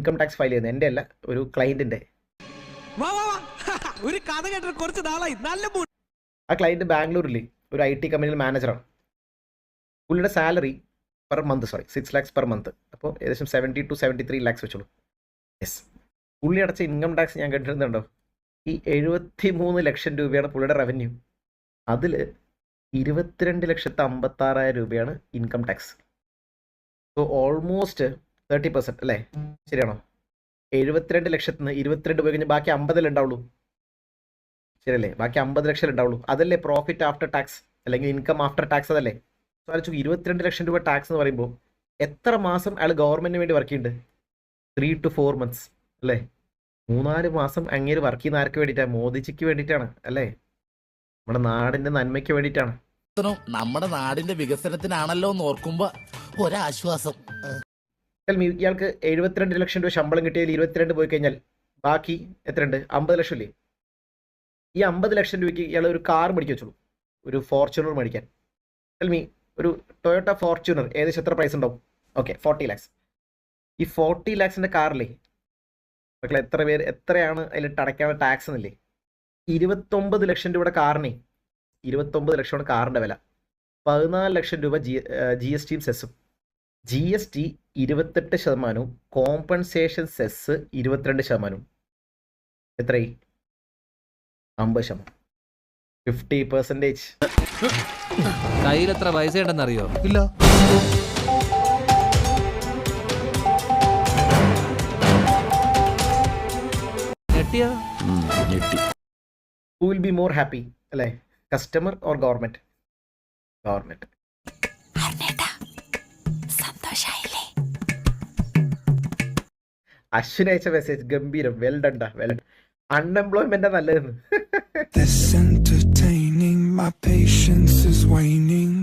Income tax file ചെയ്യുന്നത്. എൻ്റെ അല്ല, ഒരു ക്ലയൻറ്റിൻ്റെ. ഒരു കഥ കേട്ടിട്ട് കുറച്ച് നാളായി. നല്ല ആ ക്ലയൻറ്റ് ബാംഗ്ലൂരിൽ ഒരു IT കമ്പനിയിൽ മാനേജറാണ്. പുള്ളിയുടെ salary per month 6 lakhs per month. അപ്പോൾ ഏകദേശം 70 to 73 lakhs വെച്ചോളൂ. യെസ്, പുള്ളി അടച്ച ഇൻകം ടാക്സ് ഞാൻ കണ്ടിരുന്നുണ്ടോ? ഈ 73 ലക്ഷം രൂപയാണ് പുള്ളിയുടെ റവന്യൂ. അതിൽ 22,56,000 രൂപയാണ് ഇൻകം ടാക്സ്. സോ ഓൾമോസ്റ്റ് 30% അല്ലേ? ശരിയാണോ? 72 ലക്ഷത്തിൽ നിന്ന് 22 പോയി കഴിഞ്ഞാൽ ബാക്കി 50 ഉണ്ടാവുള്ളൂ. ശരിയല്ലേ? ബാക്കി 50 ലക്ഷം ഉണ്ടാവുള്ളൂ. അതല്ലേ പ്രോഫിറ്റ് ആഫ്റ്റർ ടാക്സ് അല്ലെങ്കിൽ ഇൻകം ആഫ്റ്റർ ടാക്സ്? അതല്ലേ? 22 ലക്ഷം രൂപ ടാക്സ് എന്ന് പറയുമ്പോൾ എത്ര മാസം അയാൾ ഗവൺമെന്റിന് വേണ്ടി വർക്ക് ചെയ്യുന്നുണ്ട്? 3 to 4 months അല്ലേ? 3-4 മാസം അങ്ങേര് വർക്ക് ചെയ്യുന്ന ആർക്ക് വേണ്ടിയിട്ടാണ്? മോദിജിക്ക് വേണ്ടിയിട്ടാണ് അല്ലേ? നമ്മുടെ നാടിന്റെ നന്മയ്ക്ക് വേണ്ടിയിട്ടാണ്. നമ്മുടെ നാടിന്റെ വികസനത്തിനാണല്ലോ എന്ന് ഓർക്കുമ്പോ ഒരാശ്വാസം. ഇയാൾക്ക് 72 ലക്ഷം രൂപ ശമ്പളം കിട്ടിയതിൽ 22 പോയി കഴിഞ്ഞാൽ ബാക്കി എത്രയുണ്ട്? 50 ലക്ഷം ഇല്ലേ? ഈ 50 ലക്ഷം രൂപയ്ക്ക് ഇയാൾ ഒരു കാർ മേടിക്കാൻ വെച്ചോളൂ, ഒരു ഫോർച്യൂണർ മേടിക്കാൻ. ഒരു ടൊയോട്ട ഫോർച്യൂണർ ഏകദേശം എത്ര പ്രൈസ് ഉണ്ടാവും? Okay, 40 lakhs. ഈ 40 lakhs കാറില്ലേ മക്കളെ, എത്രയാണ് അതിലിട്ട് അടയ്ക്കാനുള്ള ടാക്സ് എന്നില്ലേ? 29 ലക്ഷം രൂപയുടെ കാറിനെ, 29 ലക്ഷമാണ് കാറിൻ്റെ വില. 14 ലക്ഷം രൂപ GSTയും സെസ്സും. GST 28%, compensation cess 22%. എത്രയായി? 50%. 50%. കയ്യിൽ എത്ര പൈസ ഉണ്ടെന്നറിയോ? ഇല്ല. Who will be more happy അല്ലേ? Customer or government? Government. Ashwin അയച്ച മെസ്സേജ് ഗംഭീരം. വെൽ ഡൺ ഡാ, വെൽ ഡൺ. അൺഎംപ്ലോയ്മെന്റ് നല്ലതെന്ന്. This entertaining, my patience is waning.